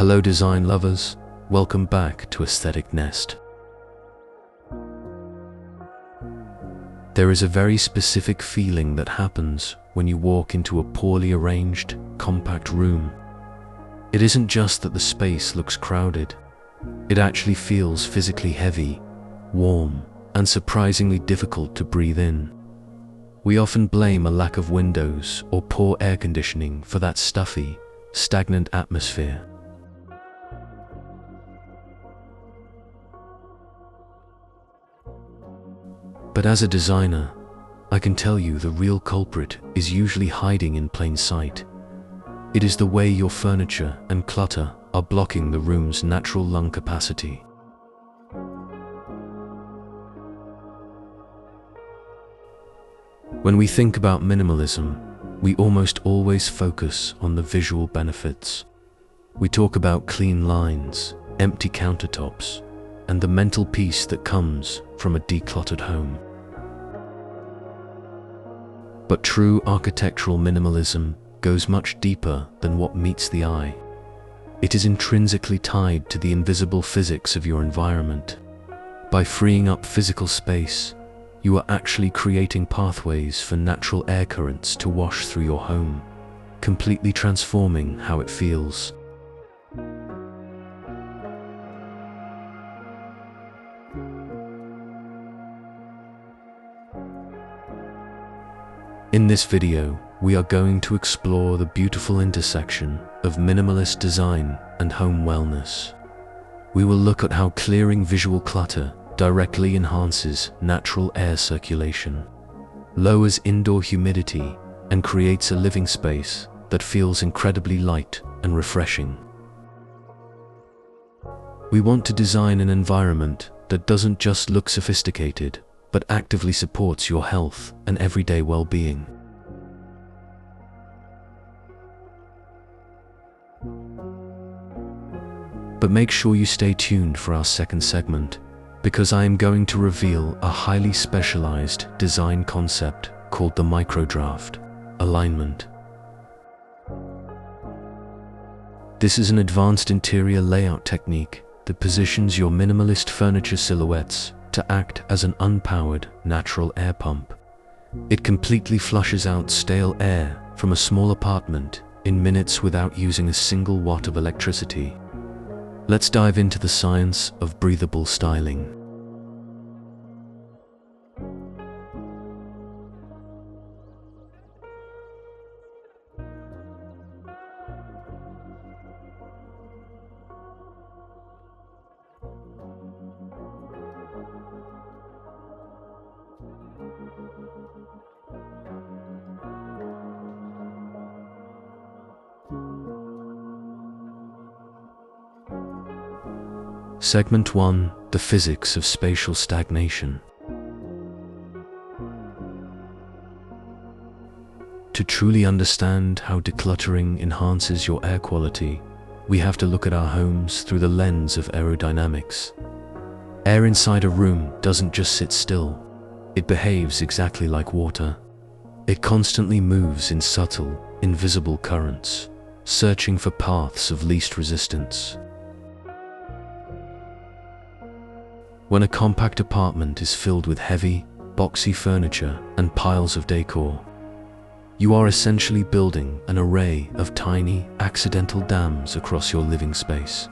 Hello design lovers, welcome back to Aesthetic Nest. There is a very specific feeling that happens when you walk into a poorly arranged, compact room. It isn't just that the space looks crowded, it actually feels physically heavy, warm, and surprisingly difficult to breathe in. We often blame a lack of windows or poor air conditioning for that stuffy, stagnant atmosphere. But as a designer, I can tell you the real culprit is usually hiding in plain sight. It is the way your furniture and clutter are blocking the room's natural lung capacity. When we think about minimalism, we almost always focus on the visual benefits. We talk about clean lines, empty countertops, and the mental peace that comes from a decluttered home. But true architectural minimalism goes much deeper than what meets the eye. It is intrinsically tied to the invisible physics of your environment. By freeing up physical space, you are actually creating pathways for natural air currents to wash through your home, completely transforming how it feels. In this video, we are going to explore the beautiful intersection of minimalist design and home wellness. We will look at how clearing visual clutter directly enhances natural air circulation, lowers indoor humidity, and creates a living space that feels incredibly light and refreshing. We want to design an environment that doesn't just look sophisticated, but actively supports your health and everyday well-being. But make sure you stay tuned for our second segment, because I am going to reveal a highly specialized design concept called the microdraft alignment. This is an advanced interior layout technique that positions your minimalist furniture silhouettes to act as an unpowered natural air pump. It completely flushes out stale air from a small apartment in minutes without using a single watt of electricity. Let's dive into the science of breathable styling. Segment 1: The physics of spatial stagnation. To truly understand how decluttering enhances your air quality, we have to look at our homes through the lens of aerodynamics. Air inside a room doesn't just sit still, it behaves exactly like water. It constantly moves in subtle, invisible currents, searching for paths of least resistance. When a compact apartment is filled with heavy, boxy furniture and piles of decor, you are essentially building an array of tiny, accidental dams across your living space.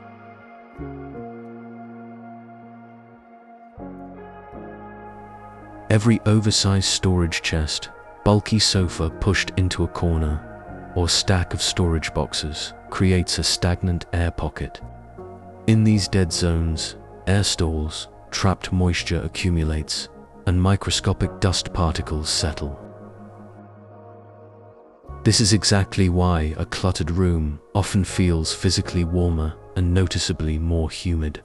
Every oversized storage chest, bulky sofa pushed into a corner, or stack of storage boxes creates a stagnant air pocket. In these dead zones, air stalls, trapped moisture accumulates, and microscopic dust particles settle. This is exactly why a cluttered room often feels physically warmer and noticeably more humid.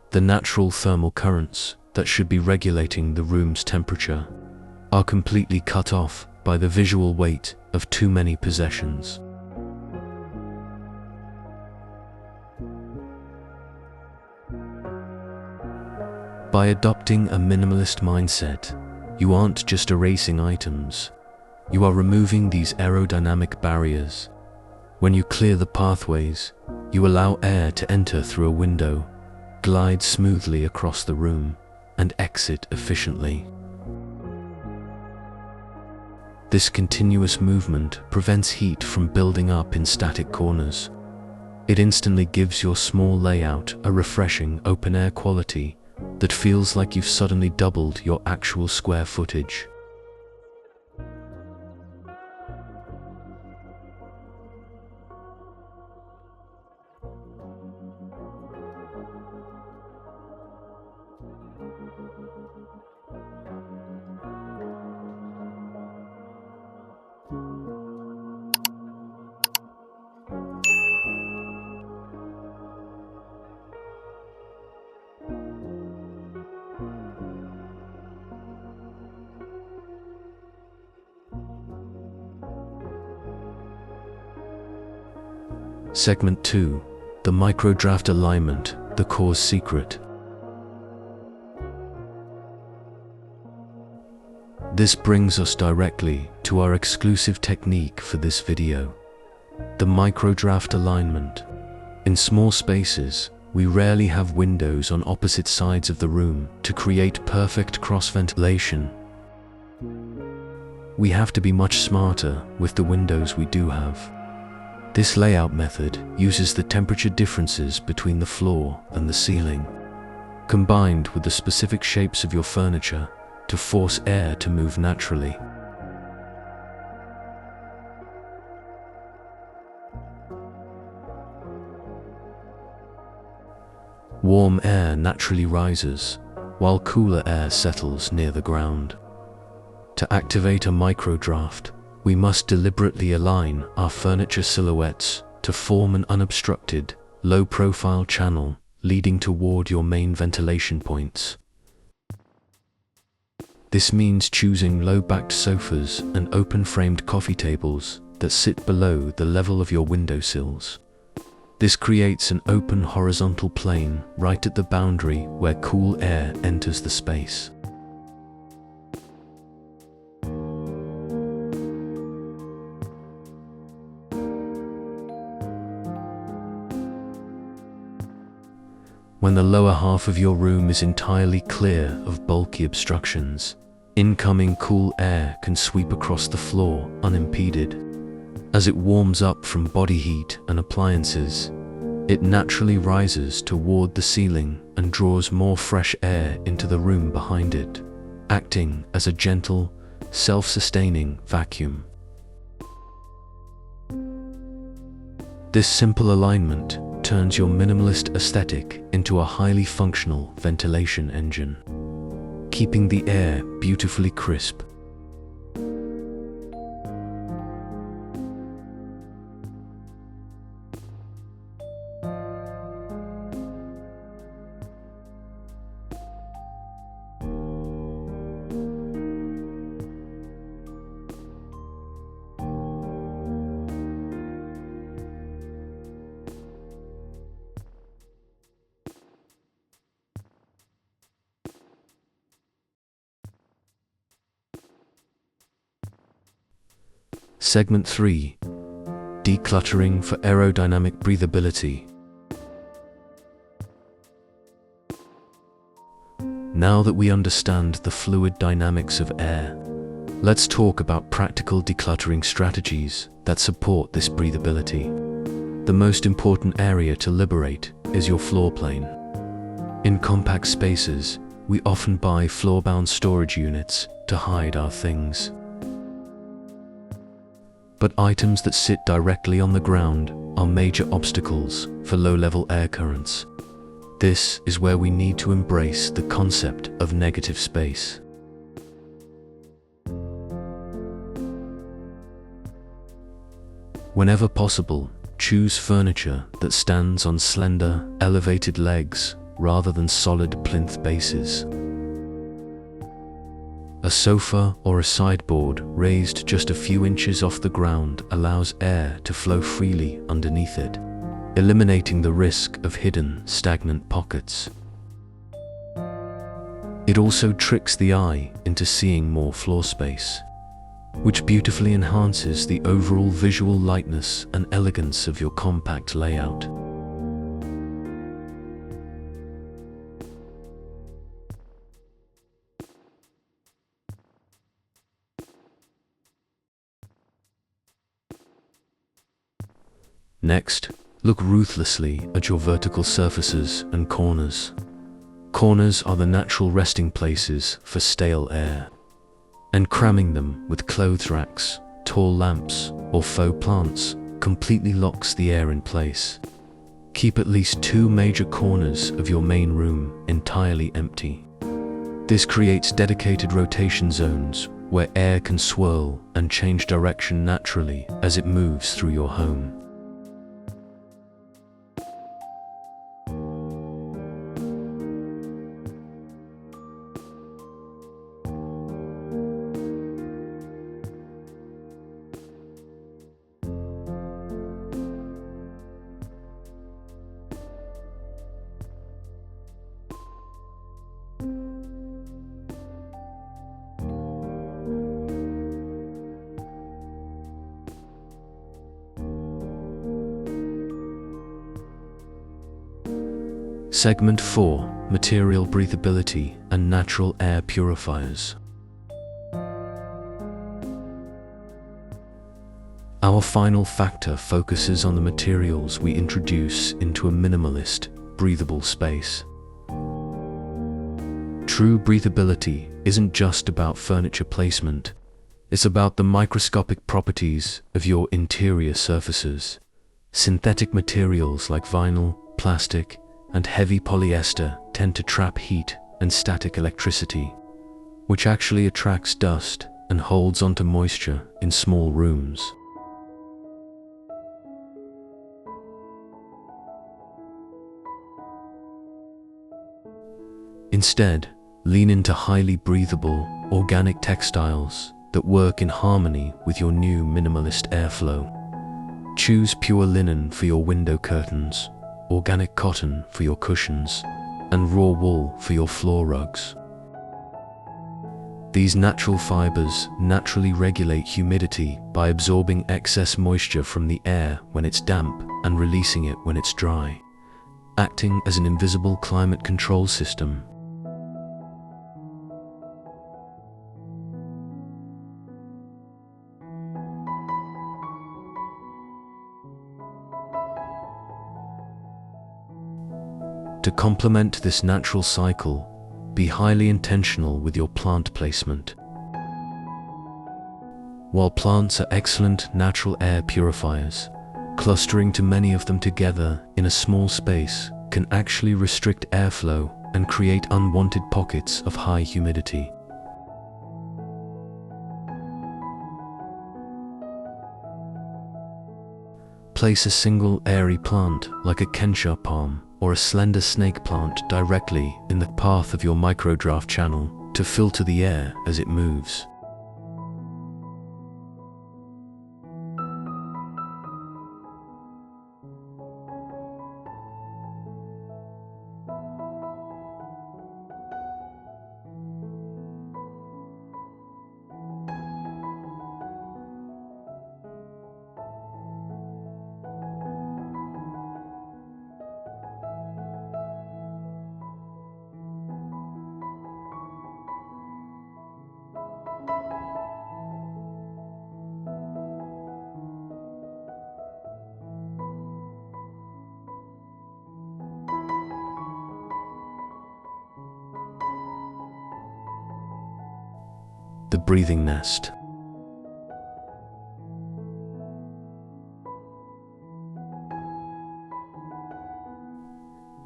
The natural thermal currents that should be regulating the room's temperature are completely cut off by the visual weight of too many possessions. By adopting a minimalist mindset, you aren't just erasing items, you are removing these aerodynamic barriers. When you clear the pathways, you allow air to enter through a window, glide smoothly across the room, and exit efficiently. This continuous movement prevents heat from building up in static corners. It instantly gives your small layout a refreshing open-air quality that feels like you've suddenly doubled your actual square footage. Segment 2. The microdraft alignment, the core's secret. This brings us directly to our exclusive technique for this video, the microdraft alignment. In small spaces, we rarely have windows on opposite sides of the room to create perfect cross-ventilation. We have to be much smarter with the windows we do have. This layout method uses the temperature differences between the floor and the ceiling, combined with the specific shapes of your furniture to force air to move naturally. Warm air naturally rises, while cooler air settles near the ground. To activate a microdraft, we must deliberately align our furniture silhouettes to form an unobstructed, low-profile channel leading toward your main ventilation points. This means choosing low-backed sofas and open-framed coffee tables that sit below the level of your windowsills. This creates an open horizontal plane right at the boundary where cool air enters the space. When the lower half of your room is entirely clear of bulky obstructions, incoming cool air can sweep across the floor unimpeded. As it warms up from body heat and appliances, it naturally rises toward the ceiling and draws more fresh air into the room behind it, acting as a gentle, self-sustaining vacuum. This simple alignment turns your minimalist aesthetic into a highly functional ventilation engine, keeping the air beautifully crisp. Segment 3. Decluttering for aerodynamic breathability. Now that we understand the fluid dynamics of air, let's talk about practical decluttering strategies that support this breathability. The most important area to liberate is your floor plane. In compact spaces, we often buy floor-bound storage units to hide our things. But items that sit directly on the ground are major obstacles for low-level air currents. This is where we need to embrace the concept of negative space. Whenever possible, choose furniture that stands on slender, elevated legs rather than solid plinth bases. A sofa or a sideboard raised just a few inches off the ground allows air to flow freely underneath it, eliminating the risk of hidden, stagnant pockets. It also tricks the eye into seeing more floor space. which beautifully enhances the overall visual lightness and elegance of your compact layout. Next, look ruthlessly at your vertical surfaces and corners. Corners are the natural resting places for stale air, and cramming them with clothes racks, tall lamps, or faux plants completely locks the air in place. Keep at least 2 major corners of your main room entirely empty. This creates dedicated rotation zones where air can swirl and change direction naturally as it moves through your home. Segment 4. Material breathability and natural air purifiers. Our final factor focuses on the materials we introduce into a minimalist, breathable space. True breathability isn't just about furniture placement, it's about the microscopic properties of your interior surfaces. Synthetic materials like vinyl, plastic, and heavy polyester tend to trap heat and static electricity, which actually attracts dust and holds onto moisture in small rooms. Instead, lean into highly breathable, organic textiles that work in harmony with your new minimalist airflow. Choose pure linen for your window curtains, organic cotton for your cushions, and raw wool for your floor rugs. These natural fibers naturally regulate humidity by absorbing excess moisture from the air when it's damp and releasing it when it's dry, acting as an invisible climate control system. To complement this natural cycle, be highly intentional with your plant placement. While plants are excellent natural air purifiers, clustering too many of them together in a small space can actually restrict airflow and create unwanted pockets of high humidity. Place a single airy plant like a kencha palm or a slender snake plant directly in the path of your microdraft channel to filter the air as it moves. The breathing nest.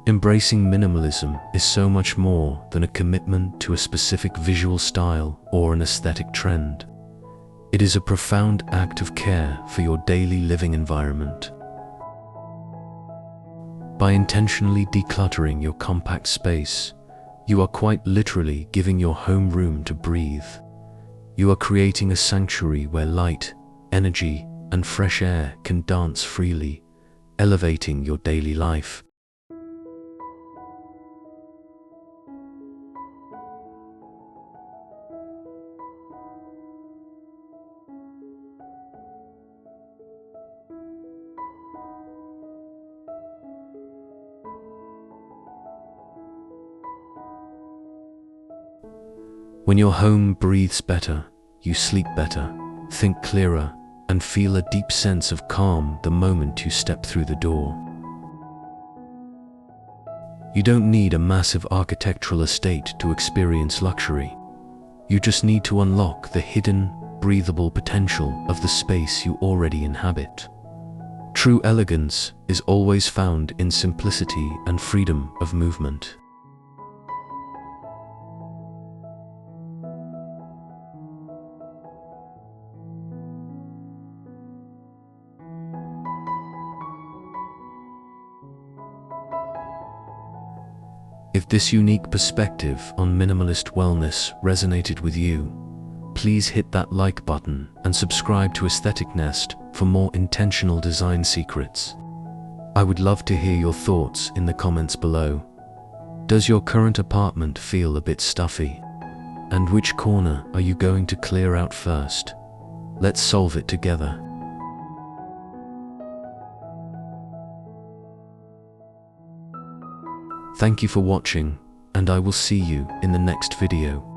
Embracing minimalism is so much more than a commitment to a specific visual style or an aesthetic trend. It is a profound act of care for your daily living environment. By intentionally decluttering your compact space, you are quite literally giving your home room to breathe. You are creating a sanctuary where light, energy, and fresh air can dance freely, elevating your daily life. When your home breathes better, you sleep better, think clearer, and feel a deep sense of calm the moment you step through the door. You don't need a massive architectural estate to experience luxury. You just need to unlock the hidden, breathable potential of the space you already inhabit. True elegance is always found in simplicity and freedom of movement. If this unique perspective on minimalist wellness resonated with you, please hit that like button and subscribe to Aesthetic Nest for more intentional design secrets. I would love to hear your thoughts in the comments below. Does your current apartment feel a bit stuffy? And which corner are you going to clear out first? Let's solve it together. Thank you for watching, and I will see you in the next video.